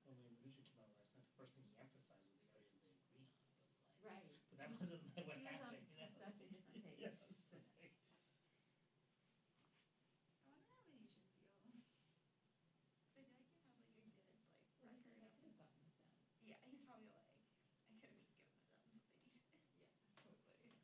Well, when Mnuchin came out last night, the first thing he emphasized was the areas they agree on. Was like, Right. But that wasn't what He was on happened. such a different page. Yeah, it's just like, I wonder how Mnuchin feels. I feel like he'd have like a good like Well, he's record. like, I could have gotten this done. Yeah, he's probably like, I could have just given it them what they needed. Yeah, totally.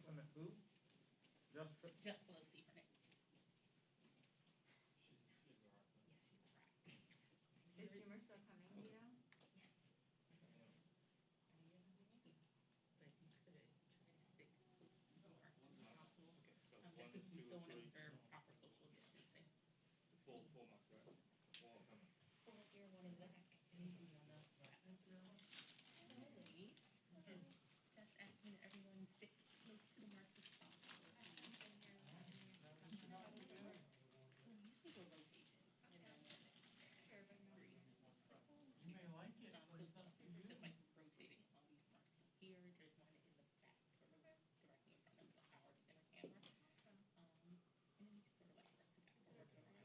Limit who? Just for, Just Pelosi for now. she's a rock. Yeah, she's a rat. Is Schumer still coming, do you know? Yes. But he's gonna try to stick close to the mark as possible. Just because we still want to observe proper social distancing. Four months, right? Four coming. Well, you're one of the activities on the Alright. Just asking that everyone sticks close to the mark as possible. So we usually go rotation. And then Sure, but no. You may like it, So but it's up to you. like rotating on these marks here. There's one in the back, sort of directly in front of our center camera. And then you can sort of like work together.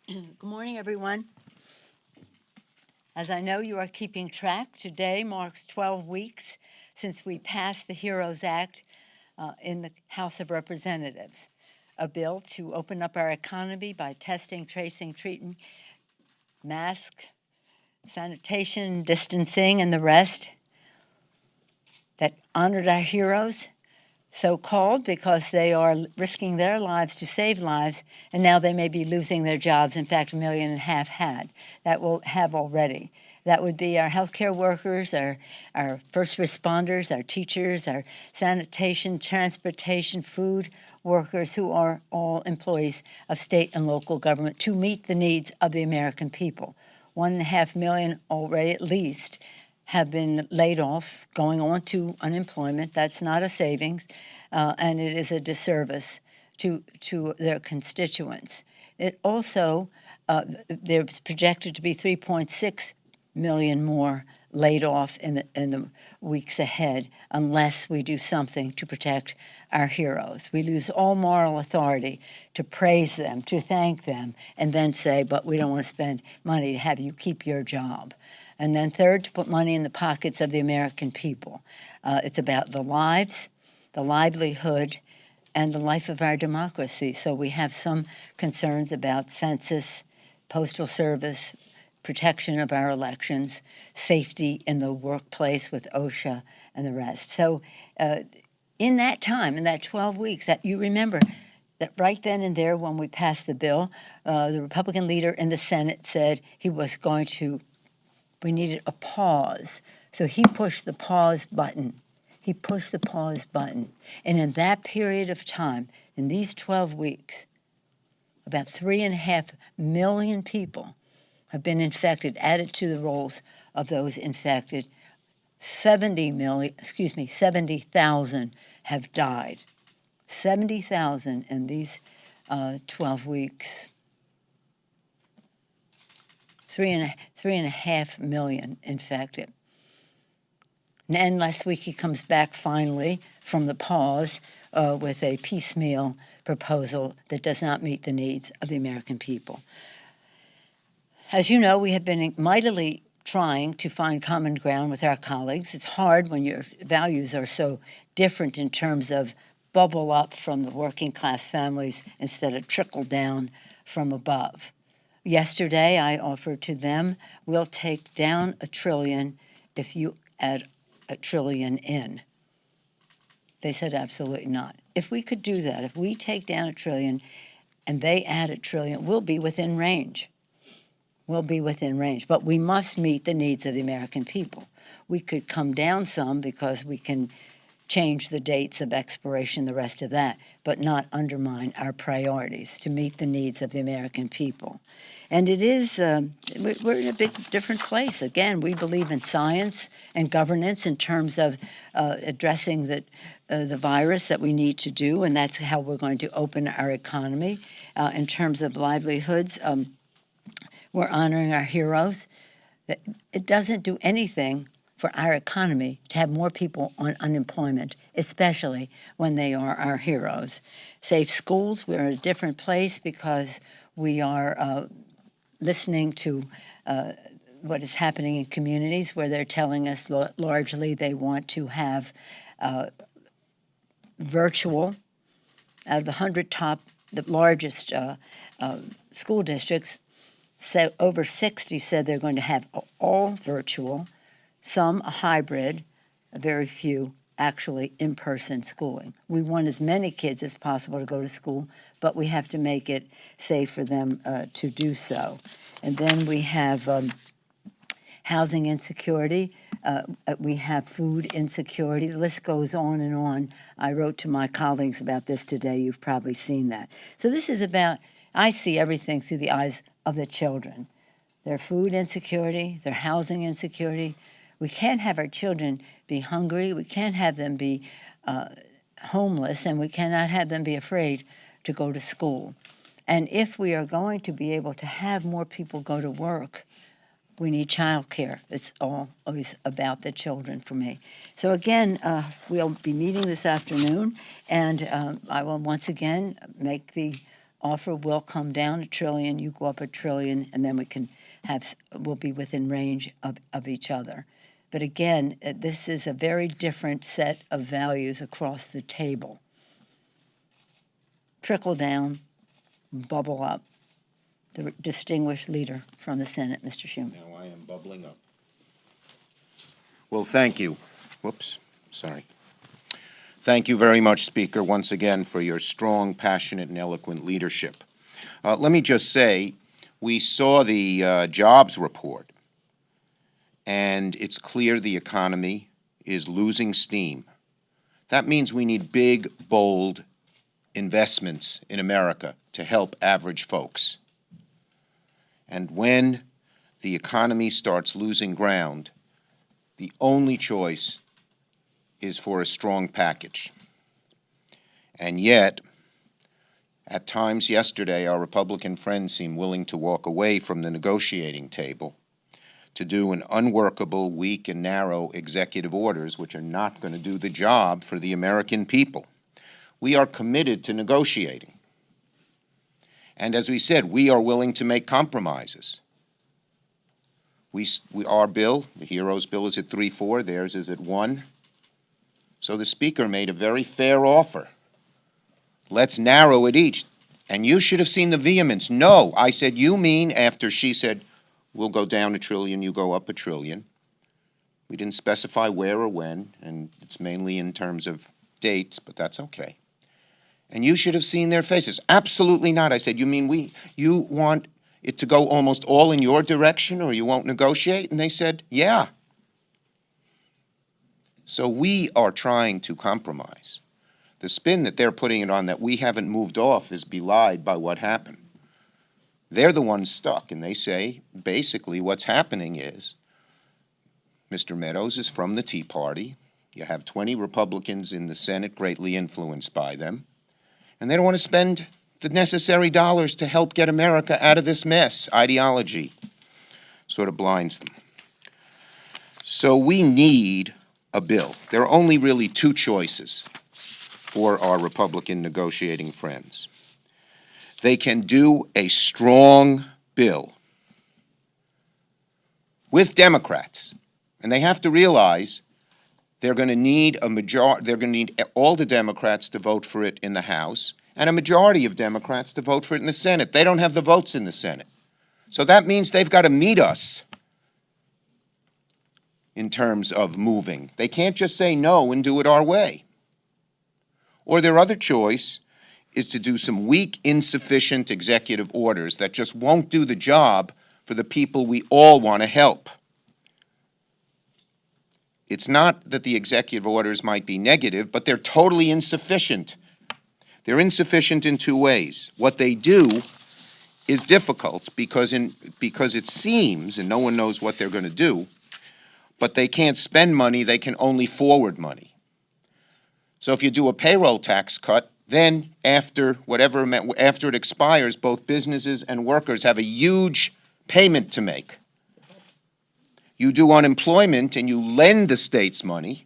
Good morning, everyone. As I know you are keeping track, today marks 12 weeks since we passed the HEROES Act in the House of Representatives, a bill to open up our economy by testing, tracing, treating, mask, sanitation, distancing, and the rest, that honored our heroes, so-called because they are risking their lives to save lives, and now they may be losing their jobs. In fact, 1.5 million had. That will have already. That would be our healthcare workers, our first responders, our teachers, our sanitation, transportation, food workers, who are all employees of state and local government to meet the needs of the American people. 1.5 million already, at least, have been laid off, going on to unemployment. That's not a savings, and it is a disservice to their constituents. It also, there's projected to be 3.6 million more laid off in the weeks ahead unless we do something to protect our heroes. We lose all moral authority to praise them, to thank them, and then say, but we don't want to spend money to have you keep your job. And then third, to put money in the pockets of the American people. It's about the lives, the livelihood, and the life of our democracy. So we have some concerns about census, postal service, protection of our elections, safety in the workplace with OSHA and the rest. So in that time, in that 12 weeks, that you remember that right then and there when we passed the bill, the Republican leader in the Senate said he was going to, we needed a pause. So he pushed the pause button. He pushed the pause button. And in that period of time, in these 12 weeks, about 3.5 million people have been infected, added to the rolls of those infected. 70,000 have died. 70,000 in these 12 weeks. 3.5 million infected. And last week he comes back finally from the pause with a piecemeal proposal that does not meet the needs of the American people. As you know, we have been mightily trying to find common ground with our colleagues. It's hard when your values are so different in terms of bubble up from the working class families instead of trickle down from above. Yesterday, I offered to them, we'll take down $1 trillion if you add $1 trillion in. They said absolutely not. If we could do that, if we take down $1 trillion and they add $1 trillion, we'll be within range. We'll be within range, but we must meet the needs of the American people. We could come down some because we can change the dates of expiration, the rest of that, but not undermine our priorities to meet the needs of the American people. And it is, we're in a big different place. Again, we believe in science and governance in terms of addressing the virus that we need to do, and that's how we're going to open our economy. In terms of livelihoods, we're honoring our heroes. It doesn't do anything for our economy to have more people on unemployment, especially when they are our heroes. Safe schools, we're in a different place because we are listening to what is happening in communities where they're telling us largely they want to have virtual. Out of the 100 top, the largest school districts, so over 60 said they're going to have all virtual, some a hybrid, very few actually in-person schooling. We want as many kids as possible to go to school, but we have to make it safe for them to do so. And then we have housing insecurity. We have food insecurity. The list goes on and on. I wrote to my colleagues about this today. You've probably seen that. So this is about, I see everything through the eyes of the children. Their food insecurity, their housing insecurity. We can't have our children be hungry. We can't have them be homeless, and we cannot have them be afraid to go to school. And if we are going to be able to have more people go to work, we need child care. It's always about the children for me. So again, we'll be meeting this afternoon, and I will once again make the offer will come down $1 trillion, you go up $1 trillion, and then we'll be within range of each other. But again, this is a very different set of values across the table. Trickle down, bubble up. The distinguished leader from the Senate, Mr. Schumer. Now I am bubbling up. Well, thank you. Whoops, sorry. Thank you very much, Speaker, once again for your strong, passionate, and eloquent leadership. Let me just say, we saw the jobs report, and it's clear the economy is losing steam. That means we need big, bold investments in America to help average folks. And when the economy starts losing ground, the only choice is for a strong package. And yet, at times yesterday, our Republican friends seemed willing to walk away from the negotiating table to do an unworkable, weak, and narrow executive orders which are not going to do the job for the American people. We are committed to negotiating. And as we said, we are willing to make compromises. Our bill, the HEROES bill, is at 3.4, theirs is at 1. So the Speaker made a very fair offer. Let's narrow it each. And you should have seen the vehemence. No, I said, you mean, after she said, we'll go down $1 trillion, you go up $1 trillion. We didn't specify where or when, and it's mainly in terms of dates, but that's okay. And you should have seen their faces. Absolutely not. I said, you mean you want it to go almost all in your direction or you won't negotiate? And they said, yeah. So we are trying to compromise. The spin that they're putting it on that we haven't moved off is belied by what happened. They're the ones stuck, and they say basically what's happening is Mr. Meadows is from the Tea Party. You have 20 Republicans in the Senate greatly influenced by them. And they don't want to spend the necessary dollars to help get America out of this mess. Ideology sort of blinds them. So we need a bill. There are only really two choices for our Republican negotiating friends. They can do a strong bill with Democrats, and they have to realize they're going to need they're going to need all the Democrats to vote for it in the House and a majority of Democrats to vote for it in the Senate. They don't have the votes in the Senate. So that means they've got to meet us in terms of moving. They can't just say no and do it our way. Or their other choice is to do some weak, insufficient executive orders that just won't do the job for the people we all want to help. It's not that the executive orders might be negative, but they're totally insufficient. They're insufficient in two ways. What they do is difficult because it seems, and no one knows what they're going to do, but they can't spend money, they can only forward money. So if you do a payroll tax cut, then after it expires, both businesses and workers have a huge payment to make. You do unemployment and you lend the states money,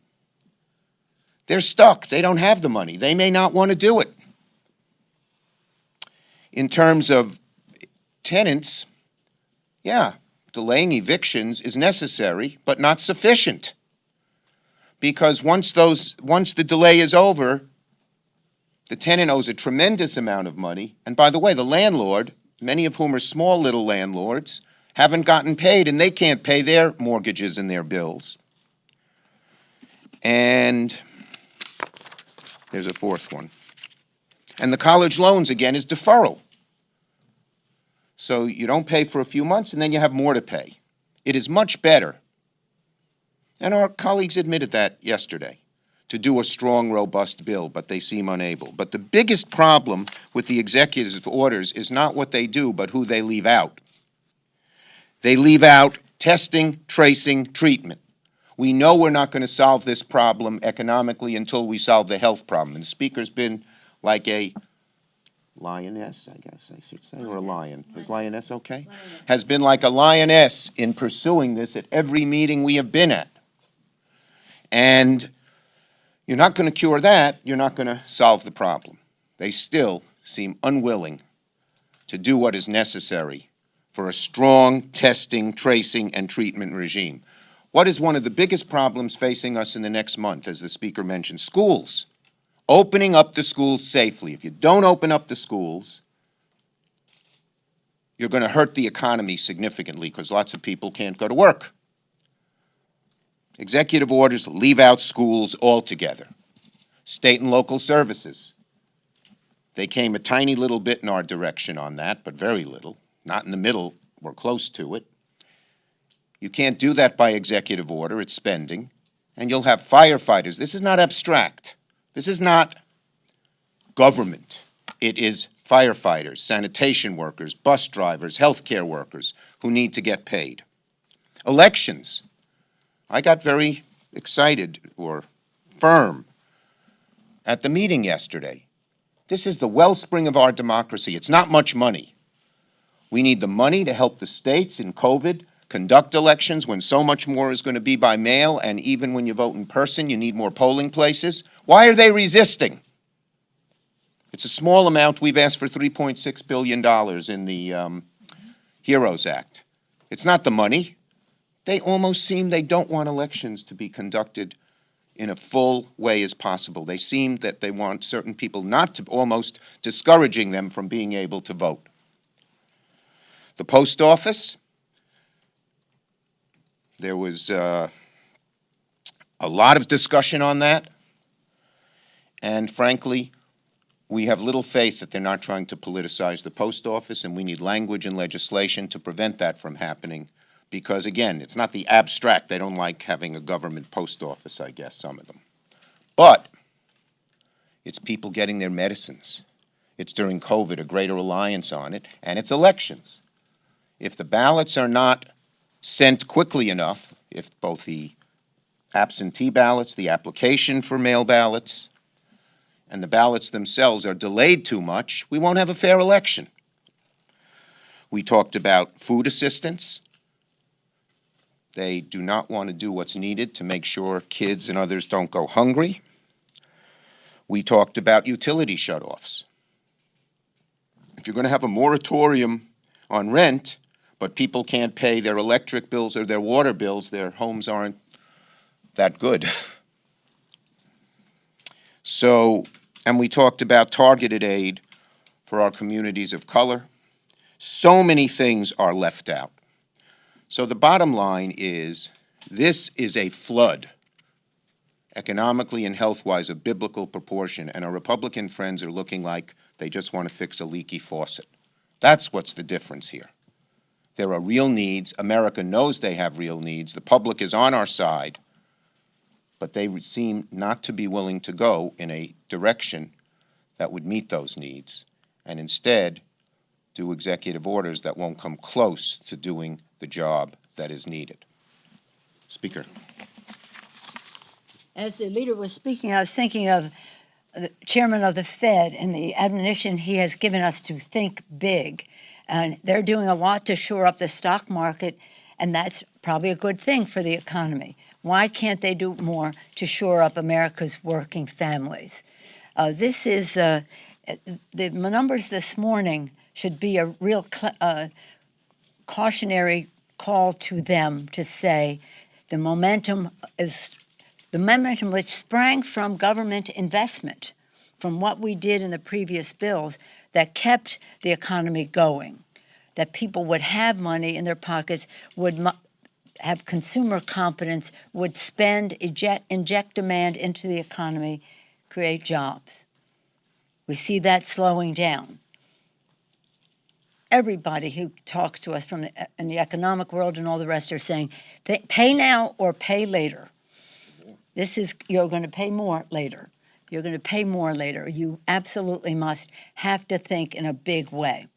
they're stuck. They don't have the money. They may not want to do it. In terms of tenants, yeah, delaying evictions is necessary, but not sufficient. Because once the delay is over, the tenant owes a tremendous amount of money. And by the way, the landlord, many of whom are small little landlords, haven't gotten paid, and they can't pay their mortgages and their bills. And there's a fourth one. And the college loans, again, is deferral. So you don't pay for a few months, and then you have more to pay. It is much better, and our colleagues admitted that yesterday, to do a strong, robust bill, but they seem unable. But the biggest problem with the executive orders is not what they do, but who they leave out. They leave out testing, tracing, treatment. We know we're not going to solve this problem economically until we solve the health problem. And the Speaker's been like a lioness, I guess I should say, or a lion. Is lioness okay? Lioness. Has been like a lioness in pursuing this at every meeting we have been at. And you're not going to cure that. You're not going to solve the problem. They still seem unwilling to do what is necessary for a strong testing, tracing, and treatment regime. What is one of the biggest problems facing us in the next month, as the speaker mentioned? Schools. Opening up the schools safely. If you don't open up the schools, you're going to hurt the economy significantly because lots of people can't go to work. Executive orders leave out schools altogether. State and local services. They came a tiny little bit in our direction on that, but very little. Not in the middle or close to it. You can't do that by executive order. It's spending. And you'll have firefighters. This is not abstract. This is not government. It is firefighters, sanitation workers, bus drivers, healthcare workers who need to get paid. Elections. I got very excited or firm at the meeting yesterday. This is the wellspring of our democracy. It's not much money. We need the money to help the states in COVID conduct elections when so much more is going to be by mail, and even when you vote in person, you need more polling places. Why are they resisting? It's a small amount. We've asked for $3.6 billion in the HEROES Act. It's not the money. They almost seem they don't want elections to be conducted in a full way as possible. They seem that they want certain people not to, almost discouraging them from being able to vote. The post office, there was a lot of discussion on that, and frankly, we have little faith that they're not trying to politicize the post office, and we need language and legislation to prevent that from happening. Because, again, it's not the abstract. They don't like having a government post office, I guess, some of them. But it's people getting their medicines. It's during COVID, a greater reliance on it, and it's elections. If the ballots are not sent quickly enough, if both the absentee ballots, the application for mail ballots, and the ballots themselves are delayed too much, we won't have a fair election. We talked about food assistance. They do not want to do what's needed to make sure kids and others don't go hungry. We talked about utility shutoffs. If you're going to have a moratorium on rent, but people can't pay their electric bills or their water bills, their homes aren't that good. So, and we talked about targeted aid for our communities of color. So many things are left out. So the bottom line is, this is a flood, economically and health-wise, of biblical proportion, and our Republican friends are looking like they just want to fix a leaky faucet. That's what's the difference here. There are real needs. America knows they have real needs. The public is on our side, but they seem not to be willing to go in a direction that would meet those needs, and instead do executive orders that won't come close to doing the job that is needed. Speaker. As the leader was speaking, I was thinking of the chairman of the Fed and the admonition he has given us to think big. And they're doing a lot to shore up the stock market, and that's probably a good thing for the economy. Why can't they do more to shore up America's working families? This is, the numbers this morning should be a real cautionary call to them to say the momentum which sprang from government investment, from what we did in the previous bills that kept the economy going, that people would have money in their pockets, would have consumer confidence, would spend, inject demand into the economy, create jobs. We see that slowing down. Everybody who talks to us from in the economic world and all the rest are saying, pay now or pay later. This is, you're going to pay more later. You're going to pay more later. You absolutely must have to think in a big way.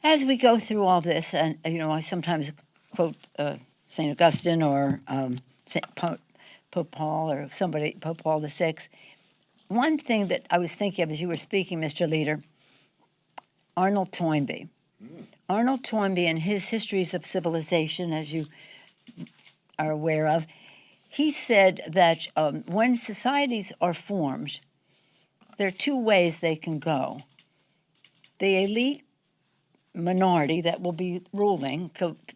As we go through all this, and I sometimes quote St. Augustine or Pope Paul or somebody, Pope Paul VI. One thing that I was thinking of as you were speaking, Mr. Leader, Arnold Toynbee. Arnold Toynbee, in his Histories of Civilization, as you are aware of, he said that when societies are formed, there are two ways they can go. The elite minority that will be ruling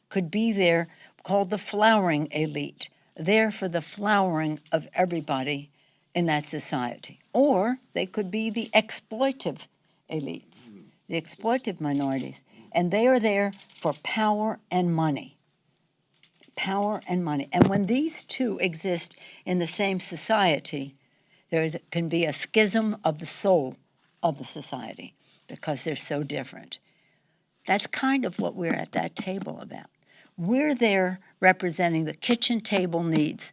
could be there, called the flowering elite, there for the flowering of everybody in that society. Or they could be the exploitive elites, the exploitive minorities, and they are there for power and money. Power and money. And when these two exist in the same society, can be a schism of the soul of the society because they're so different. That's kind of what we're at that table about. We're there representing the kitchen table needs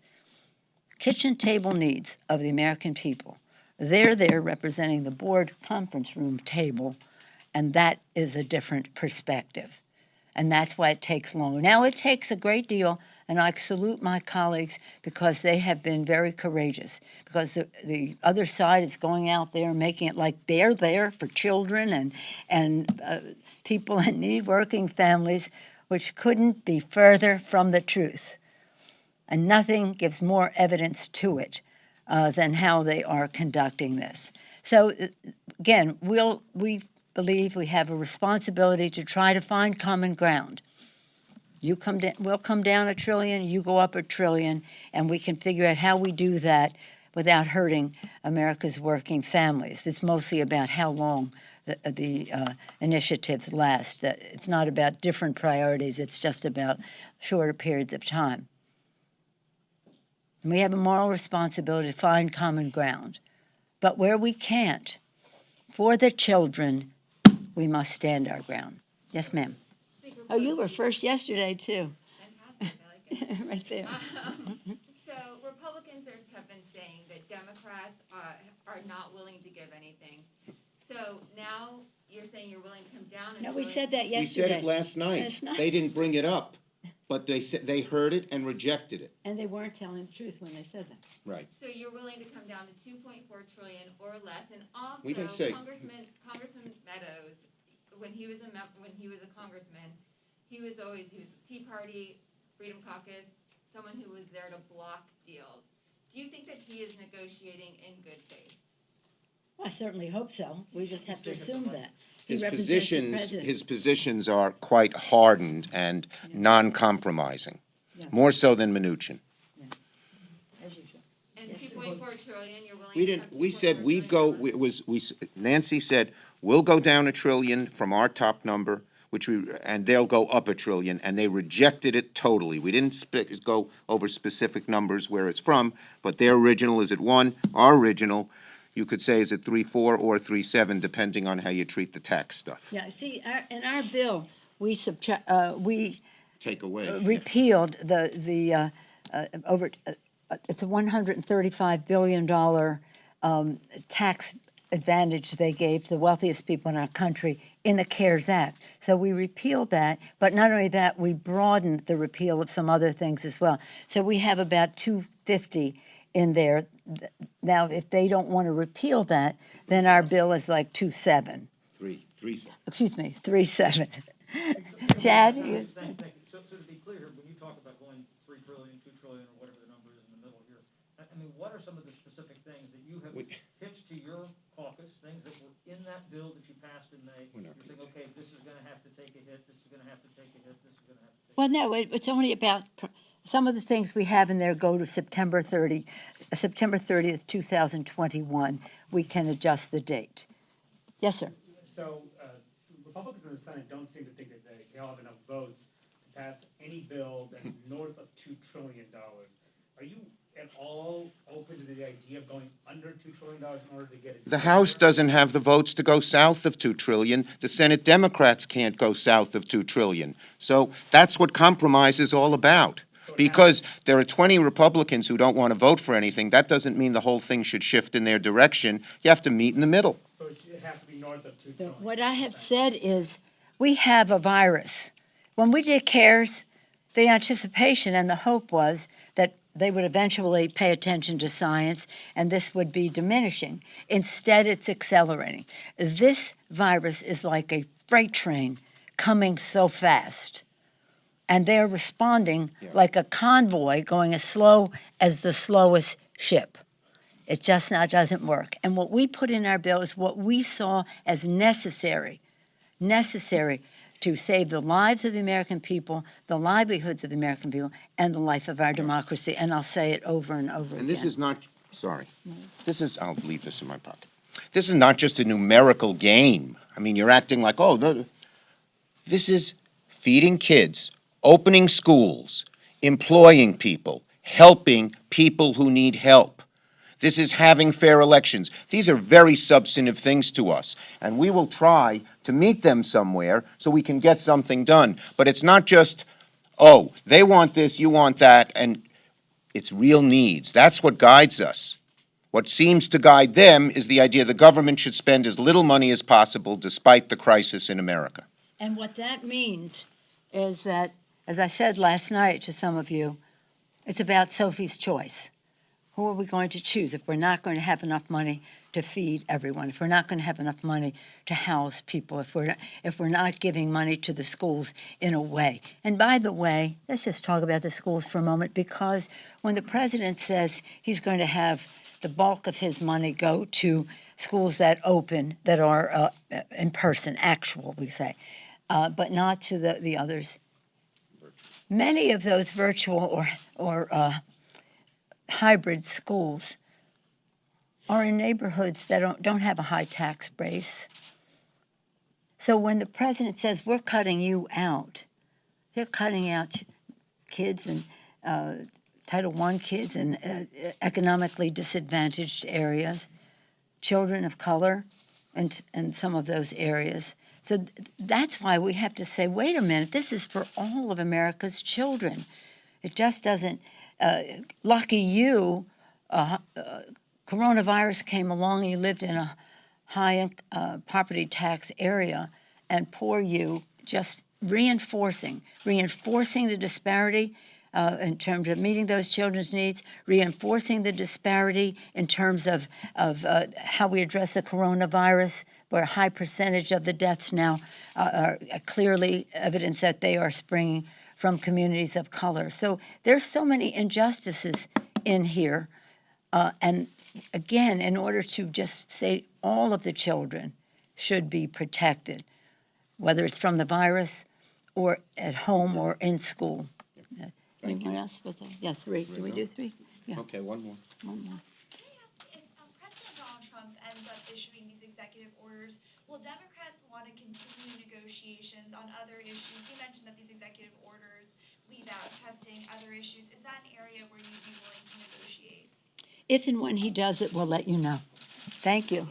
of the American people. They're there representing the board conference room table, and that is a different perspective. And that's why it takes longer. Now, it takes a great deal, and I salute my colleagues because they have been very courageous, because the other side is going out there and making it like they're there for children and people in need, working families, which couldn't be further from the truth. And nothing gives more evidence to it than how they are conducting this. So, again, we believe we have a responsibility to try to find common ground. We'll come down $1 trillion, you go up $1 trillion, and we can figure out how we do that without hurting America's working families. It's mostly about how long the initiatives last. That it's not about different priorities, it's just about shorter periods of time. And we have a moral responsibility to find common ground. But where we can't, for the children, we must stand our ground. Yes, ma'am. Oh, you were first yesterday, too. Fantastic, I like it. Right there. So Republicans have been saying that Democrats are not willing to give anything. So now you're saying you're willing to come down and No, we said that yesterday. We said it last night. Last night. They didn't bring it up, but they heard it and rejected it. And they weren't telling the truth when they said that. Right. So you're willing to come down to 2.4 trillion or less, and also We didn't say. Congressman Meadows, when he was a congressman, he was the Tea Party, Freedom Caucus, someone who was there to block deals. Do you think that he is negotiating in good faith? I certainly hope so. We just have to assume that. His positions are quite hardened and non-compromising, more so than Mnuchin. As usual. And 2.4 trillion, you're willing We to didn't. cut We said 2.4 we'd trillion go. Nancy said we'll go down $1 trillion from our top number, and they'll go up $1 trillion, and they rejected it totally. We didn't go over specific numbers where it's from, but their original is at 1. Our original, you could say, is at 3.4 or 3.7, depending on how you treat the tax stuff. Yeah, see, in our bill, we Take away. repealed the over. It's a $135 billion tax advantage they gave to the wealthiest people in our country in the CARES Act. So we repealed that, but not only that, we broadened the repeal of some other things as well. So we have about 250 in there. Now, if they don't want to repeal that, then our bill is like 2.7. 3.7. Excuse me, 3.7. Chad? Thank you. So to be clear, when you talk about going 3 trillion, 2 trillion, or whatever the number is in the middle here, I mean, what are some of the specific things that you have pitched to your caucus, things that were in that bill that you passed in May? You're saying, okay, this is going to have to take a hit, this is going to have to take a hit, this is going to have to take a hit. Well, no, it's only about some of the things we have in there go to September 30th, 2021. We can adjust the date. Yes, sir. So Republicans in the Senate don't seem to think that they'll have enough votes to pass any bill that's north of $2 trillion. Are you at all open to the idea of going under $2 trillion in order to get it? The House doesn't have the votes to go south of $2 trillion. The Senate Democrats can't go south of $2 trillion. So that's what compromise is all about. Because there are 20 Republicans who don't want to vote for anything, that doesn't mean the whole thing should shift in their direction. You have to meet in the middle. So it has to be north of $2 trillion. What I have said is we have a virus. When we did CARES, the anticipation and the hope was that they would eventually pay attention to science and this would be diminishing. Instead, it's accelerating. This virus is like a freight train coming so fast. And they're responding like a convoy going as slow as the slowest ship. It just now doesn't work. And what we put in our bill is what we saw as necessary to save the lives of the American people, the livelihoods of the American people, and the life of our democracy. And I'll say it over and over again. And this is not, sorry, this is, I'll leave this in my pocket. This is not just a numerical game. I mean, you're acting like, oh, no. This is feeding kids, opening schools, employing people, helping people who need help. This is having fair elections. These are very substantive things to us, and we will try to meet them somewhere so we can get something done. But it's not just, oh, they want this, you want that, and it's real needs. That's what guides us. What seems to guide them is the idea the government should spend as little money as possible despite the crisis in America. And what that means is that, as I said last night to some of you, it's about Sophie's choice. Who are we going to choose if we're not going to have enough money to feed everyone, if we're not going to have enough money to house people, if we're not giving money to the schools in a way? And by the way, let's just talk about the schools for a moment, because when the president says he's going to have the bulk of his money go to schools that open, that are in person, actual, we say, but not to the others. Many of those virtual or hybrid schools are in neighborhoods that don't have a high tax base. So when the president says, we're cutting you out, they're cutting out kids and Title I kids in economically disadvantaged areas, children of color, and some of those areas. So that's why we have to say, wait a minute, this is for all of America's children. It just doesn't, lucky you, coronavirus came along and you lived in a high property tax area, and poor you, just reinforcing the disparity in terms of meeting those children's needs, reinforcing the disparity in terms of how we address the coronavirus, where a high percentage of the deaths now are clearly evidence that they are springing from communities of color. So there's so many injustices in here. And again, in order to just say all of the children should be protected, whether it's from the virus or at home or in school. Anyone else? Yes, three. Do we do three? Yeah. Okay, one more. One more. If President Donald Trump ends up issuing these executive orders, will Democrats want to continue negotiations on other issues? You mentioned that these executive orders leave out testing, other issues. Is that an area where you'd be willing to negotiate? If and when he does it, we'll let you know. Thank you.